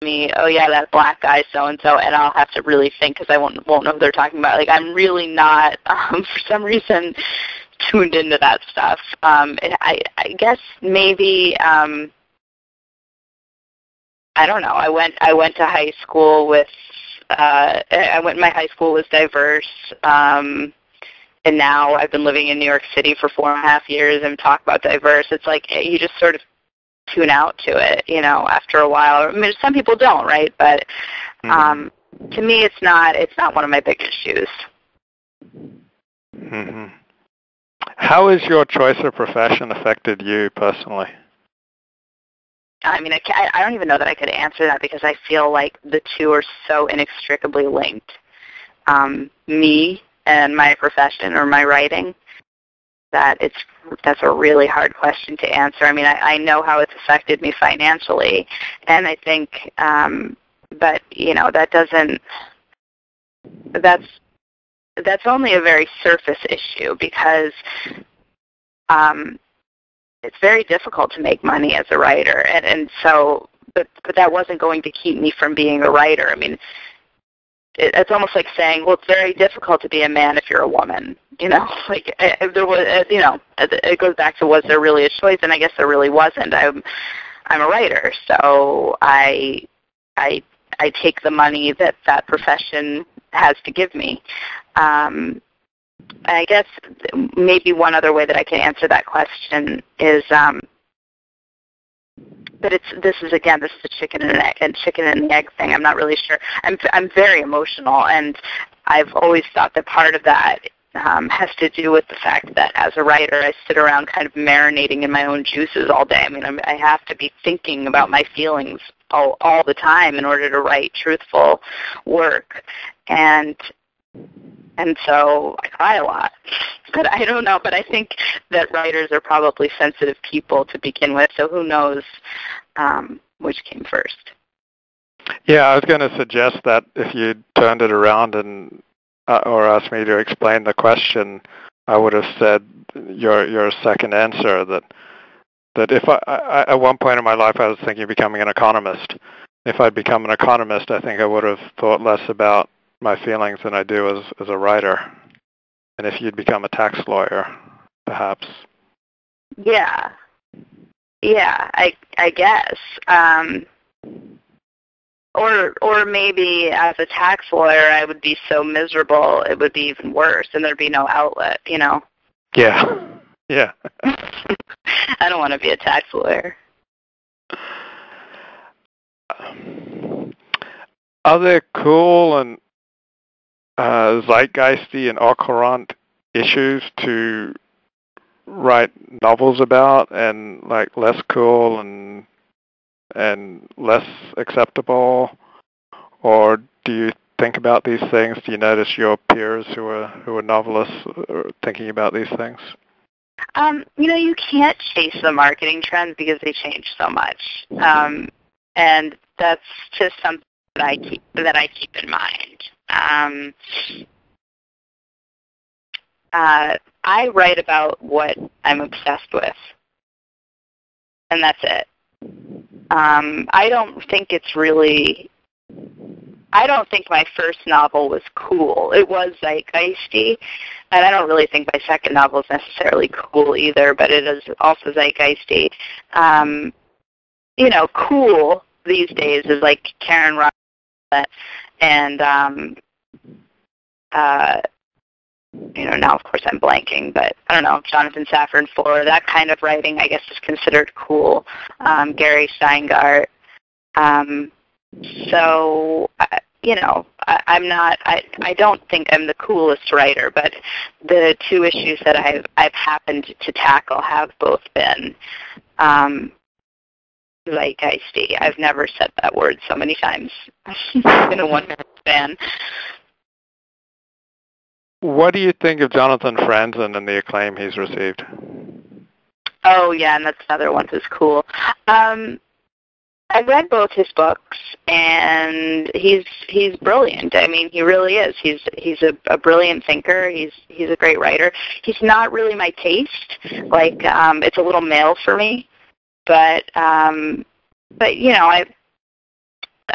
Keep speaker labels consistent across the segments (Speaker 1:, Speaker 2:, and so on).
Speaker 1: me, oh yeah, that black guy so-and-so, and I'll have to really think because I won't know who they're talking about. Like, I'm really not, for some reason, tuned into that stuff. I guess maybe, I don't know, I went to high school with, my high school was diverse, and now I've been living in New York City for 4.5 years and talk about diverse. It's like you just sort of tune out to it, after a while. I mean, some people don't, right? But to me, it's not one of my big issues.
Speaker 2: Mm-hmm. How has your choice of profession affected you personally?
Speaker 1: I mean, I don't even know that I could answer that because I feel like the two are so inextricably linked. Me and my profession or my writing, that's a really hard question to answer. I mean, I know how it's affected me financially, and I think, but that's only a very surface issue because it's very difficult to make money as a writer, and so, but that wasn't going to keep me from being a writer. I mean, it's almost like saying, well, it's very difficult to be a man if you're a woman. Like if there was, it goes back to, was there really a choice? And I guess there really wasn't. I'm a writer, so I take the money that profession has to give me. I guess maybe one other way that I can answer that question is, but this is a chicken and the egg thing. I'm not really sure. I'm very emotional, and I've always thought that part of that has to do with the fact that as a writer, I sit around kind of marinating in my own juices all day. I mean, I have to be thinking about my feelings all the time in order to write truthful work, and so I cry a lot. But I don't know, but I think that writers are probably sensitive people to begin with, so who knows which came first.
Speaker 2: Yeah, I was going to suggest that if you turned it around and or asked me to explain the question, I would have said your second answer, that if I at one point in my life I was thinking of becoming an economist. If I'd become an economist, I think I would have thought less about my feelings than I do as a writer. And if you'd become a tax lawyer, perhaps.
Speaker 1: Yeah, I guess. Or maybe as a tax lawyer, I would be so miserable it would be even worse, and there'd be no outlet.
Speaker 2: Yeah.
Speaker 1: I don't want to be a tax lawyer.
Speaker 2: Are there cool and zeitgeisty and au courant issues to write novels about, and like less cool and less acceptable? Or do you think about these things? Do you notice your peers who are novelists thinking about these things?
Speaker 1: You can't chase the marketing trends because they change so much, and that's just something that I keep in mind. I write about what I'm obsessed with, and that's it. I don't think my first novel was cool. It was zeitgeisty, and I don't really think my second novel is necessarily cool either, but it is also zeitgeisty. Cool these days is like Karen Ross and now of course I'm blanking, but I don't know, Jonathan Safran Foer, that kind of writing I guess is considered cool. Gary Steingart. So I'm not. I don't think I'm the coolest writer, but the two issues that I've happened to tackle have both been zeitgeisty. I've never said that word so many times in a one-minute span.
Speaker 2: What do you think of Jonathan Franzen and the acclaim he's received?
Speaker 1: Oh yeah, and that's another one who's cool. I read both his books, and he's brilliant. I mean, he really is. He's a brilliant thinker. He's a great writer. He's not really my taste. Like, it's a little male for me, but I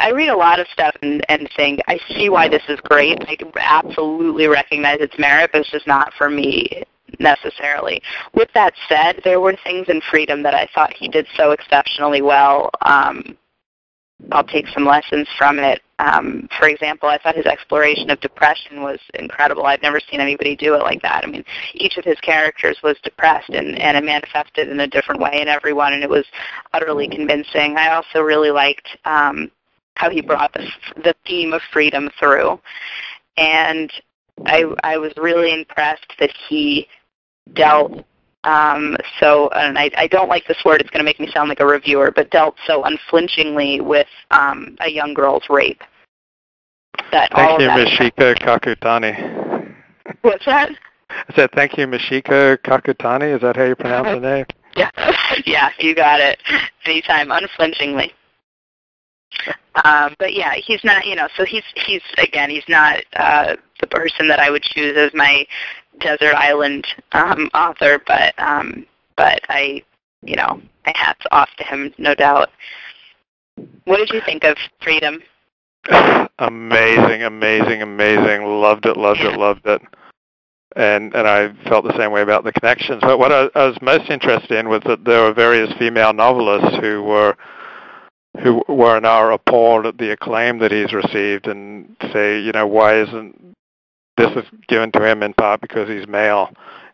Speaker 1: I read a lot of stuff and think, I see why this is great. I absolutely recognize its merit, but it's just not for me necessarily. With that said, there were things in Freedom that I thought he did so exceptionally well. I'll take some lessons from it. For example, I thought his exploration of depression was incredible. I've never seen anybody do it like that. I mean, each of his characters was depressed, and it manifested in a different way in everyone, and it was utterly convincing. I also really liked how he brought the theme of freedom through. And I was really impressed that he dealt and I don't like this word, it's going to make me sound like a reviewer, but dealt so unflinchingly with a young girl's rape.
Speaker 2: Thank you, Mishiko Kakutani.
Speaker 1: What's that?
Speaker 2: I said, thank you, Mishiko Kakutani. Is that how you pronounce the name?
Speaker 1: Yeah, you got it. Anytime, unflinchingly. But yeah, he's not, so he's not the person that I would choose as my desert island author, but I hats off to him, no doubt. What did you think of Freedom?
Speaker 2: Amazing. Loved it. And I felt the same way about the connections. But what I was most interested in was that there were various female novelists who were now appalled at the acclaim that he's received and say, why isn't this is given to him in part because he's male,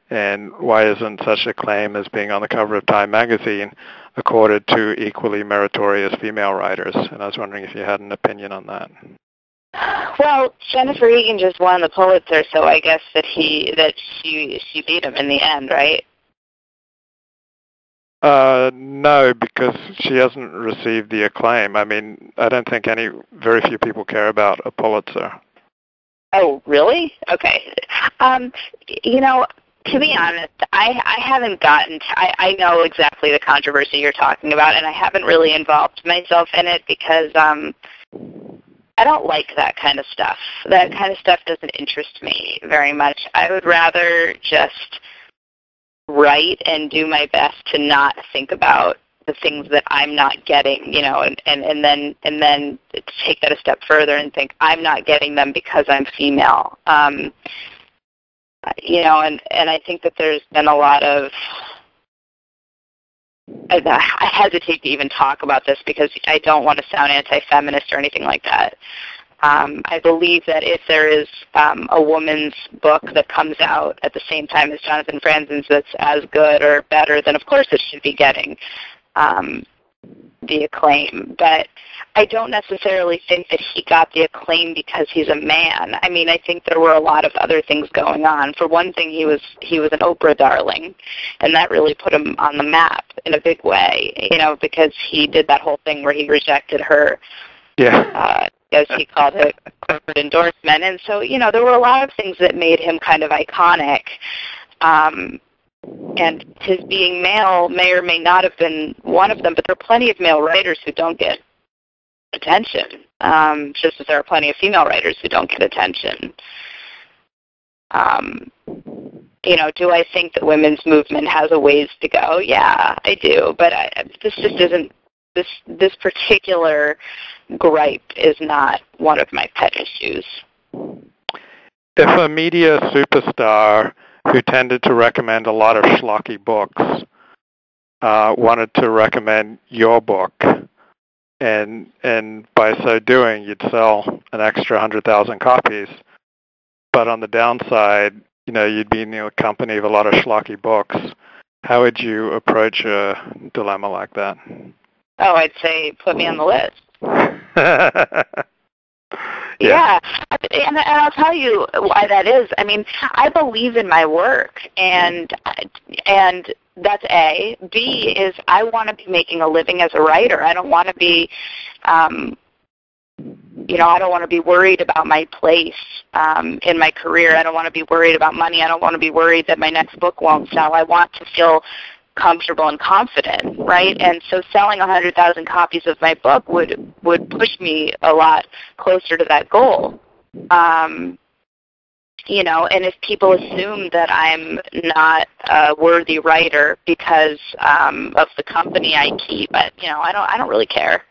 Speaker 2: and why isn't such acclaim as being on the cover of Time magazine accorded to equally meritorious female writers? And I was wondering if you had an opinion on that.
Speaker 1: Well, Jennifer Egan just won the Pulitzer, so I guess that she beat him in the end, right?
Speaker 2: No, because she hasn't received the acclaim. I mean, I don't think very few people care about a Pulitzer.
Speaker 1: Oh, really? Okay. To be honest, I haven't gotten to, I know exactly the controversy you're talking about, and I haven't really involved myself in it because I don't like that kind of stuff. That kind of stuff doesn't interest me very much. I would rather just write and do my best to not think about the things that I'm not getting, and then take that a step further and think I'm not getting them because I'm female. And I think that there's been a lot of, I hesitate to even talk about this because I don't want to sound anti-feminist or anything like that. I believe that if there is a woman's book that comes out at the same time as Jonathan Franzen's that's as good or better, then of course it should be getting the acclaim. But I don't necessarily think that he got the acclaim because he's a man. I mean, I think there were a lot of other things going on. For one thing, he was an Oprah darling, and that really put him on the map in a big way, because he did that whole thing where he rejected her, as he called it, a corporate endorsement. And so, there were a lot of things that made him kind of iconic. And his being male may or may not have been one of them, but there are plenty of male writers who don't get attention, just as there are plenty of female writers who don't get attention. Do I think the women's movement has a ways to go? Yeah, I do. But this just isn't, this particular gripe is not one of my pet issues.
Speaker 2: If a media superstar who tended to recommend a lot of schlocky books wanted to recommend your book, and by so doing you'd sell an extra 100,000 copies, but on the downside, you'd be in the company of a lot of schlocky books, how would you approach a dilemma like that? Oh,
Speaker 1: I'd say put me on the list. Yeah, and I'll tell you why that is. I mean, I believe in my work, and that's A. B is I want to be making a living as a writer. I don't want to be, I don't want to be worried about my place in my career. I don't want to be worried about money. I don't want to be worried that my next book won't sell. I want to feel comfortable and confident, right? And so selling 100,000 copies of my book would push me a lot closer to that goal. And if people assume that I'm not a worthy writer because of the company I keep, I don't really care.